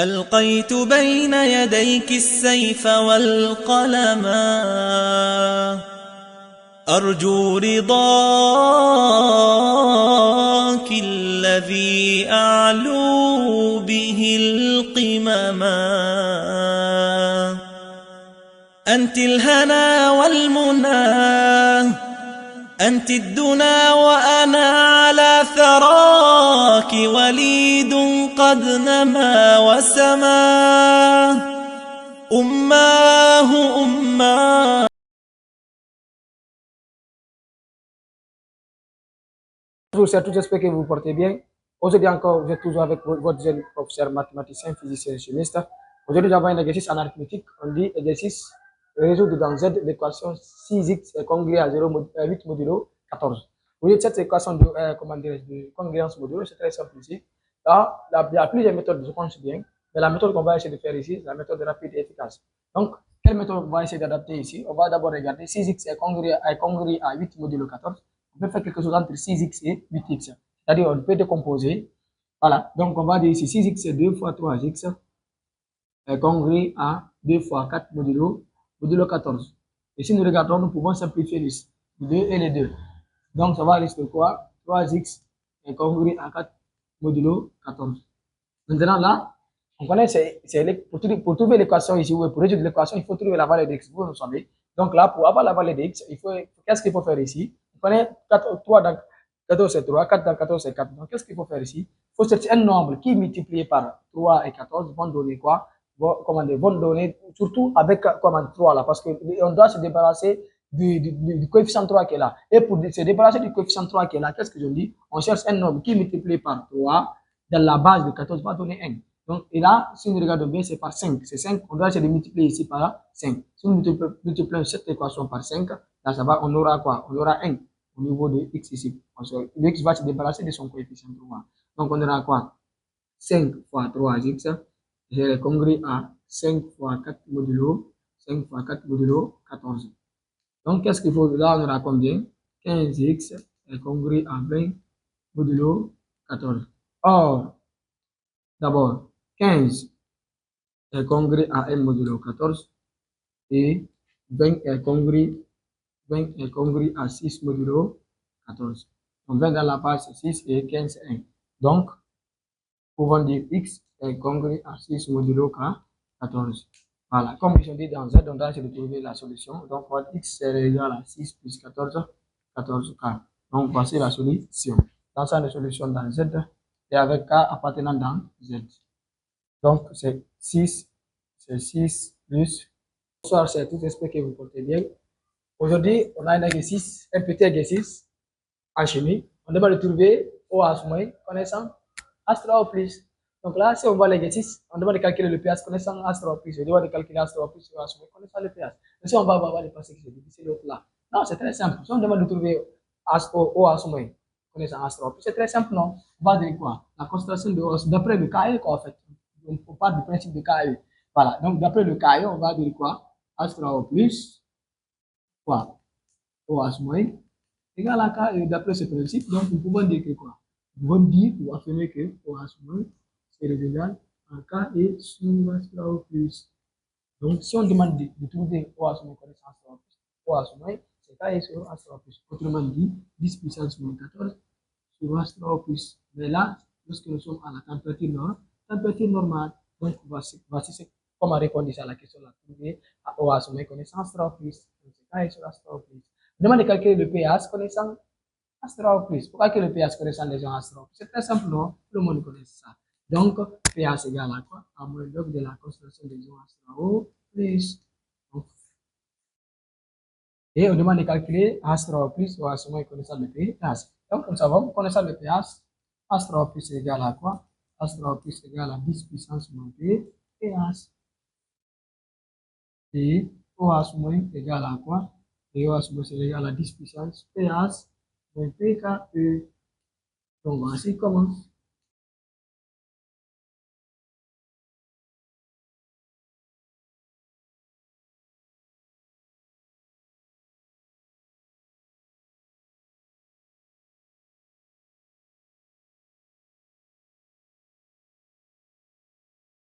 ألقيت بين يديك السيف والقلم أرجو رضاك الذي أعلو به القمم أنت الهنا والمنى أنت الدنا وأنا على ثراك وليد قد نما وسما أماه أماه. Bonjour à tous, j'espère que vous vous portez bien. Aujourd'hui encore, vous êtes toujours avec votre jeune professeur mathématicien, physicien, chimiste. Aujourd'hui, nous avons un exercice en arithmétique. On dit exercice résoudre dans Z l'équation 6x est congrue à 8 modulo 14. Vous voyez cette équation de, de congruence modulo, c'est très simple ici. Là, il y a plusieurs méthodes, je pense bien, mais la méthode qu'on va essayer de faire ici, c'est la méthode rapide et efficace. Donc, quelle méthode on va essayer d'adapter ici? On va d'abord regarder 6x est congrue à 8 modulo 14. On peut faire quelque chose entre 6x et 8x. C'est-à-dire, on peut décomposer. Voilà. Donc, on va dire ici 6x c'est 2 fois 3x est congrue à 2 fois 4 modulo 14. Et si nous regardons, nous pouvons simplifier les 2 et les 2. Donc, ça va rester quoi? 3x est congrue à 4 modulo 14. Maintenant, là, on connaît, pour trouver l'équation ici, ou pour résoudre l'équation, il faut trouver la valeur de x. Vous nous savez. Donc là, pour avoir la valeur de x, qu'est-ce qu'il faut faire ici? On connaît 3 dans 14 c'est 3, 4 dans 14 c'est 4. Donc, qu'est-ce qu'il faut faire ici? Il faut chercher un nombre qui multiplié par 3 et 14 vont donner quoi? Vont donner, surtout avec 3 là, parce qu'on doit se débarrasser du coefficient 3 qui est là. Et pour se débarrasser du coefficient 3 qui est là, qu'est-ce que je dis? On cherche un nombre qui multiplié par 3 dans la base de 14 va donner 1. Donc, et là, si nous regardons bien, c'est par 5. C'est 5, on doit essayer de multiplier ici par 5. Si nous multiplions cette équation par 5, là, ça va, on aura quoi? On aura 1 au niveau de x ici. Le x va se débarrasser de son coefficient 3. Donc, on aura quoi? 5 fois 3x, c'est congrue à 5 fois 4 modulo, 5 fois 4 modulo 14. Donc, qu'est-ce qu'il faut? Là, on aura combien? 15x est congrue à 20 modulo 14. Or, d'abord, 15 est congrue à 1 modulo 14 et 20 est congrue à 6 modulo 14. Donc, 20 dans la base, c'est 6 et 15, c'est 1. Donc, pouvons dire x est congrue à 6 modulo 14. Voilà, comme ils ont dit dans Z, on doit essayer de trouver la solution. Donc, x est égal à 6 plus 14, 14k. Donc, voici la solution. Dans ça, la solution dans Z et avec k appartenant dans Z. Donc, c'est 6 plus. Bonsoir, c'est tout, j'espère que vous portez bien. Aujourd'hui, on a un petit exercice en chimie. On devrait le trouver au moins connaissant Astra plus. Donc là, si on voit l'exercice, on demande de calculer le pH connaissant Astra plus. On doit de calculer Astra plus connaissant le pH. Mais si on va voir les pensées que c'est difficile l'autre là. Non, c'est très simple. Si on demande de trouver moins connaissant Astra plus, c'est très simple, non? On va dire quoi? La concentration de OH, d'après le KE, quoi, en fait. On parle du principe de KE. Voilà. Donc, d'après le KE, on va dire quoi? Astra plus, quoi? OH moins égal à KE d'après ce principe. Donc, nous pouvons dire que quoi? Nous pouvons dire ou affirmer que OH moins c'est égal à K et sur Astra plus. Donc, si on demande de trouver OH moins connaissance Astra plus, OH moins c'est K et sur Astra plus. Autrement dit, 10 puissance moins 14 sur Astra plus. Mais là, lorsque nous sommes à la température normale, donc voici comment répondre à la question là. Trouver OH moins connaissance Astra plus. Donc, c'est K et sur Astra plus. On demande de calculer le pH connaissant Astra plus. Pourquoi que le pH connaissant les gens Astra plus? C'est très simple, non? Tout le monde connaît ça. Donc, pH égale à quoi? À moins log de la concentration des ions Astra plus. Et on demande de calculer Astra plus ou Astra moins connaissant le pH. Donc, nous savons, connaissant le pH, Astra plus égale à quoi? Astra plus égale à 10 puissance moins pH. Et OH moins égale à quoi? Et OH moins c'est égal à 10 puissance pH moins pKe. Donc, voici comment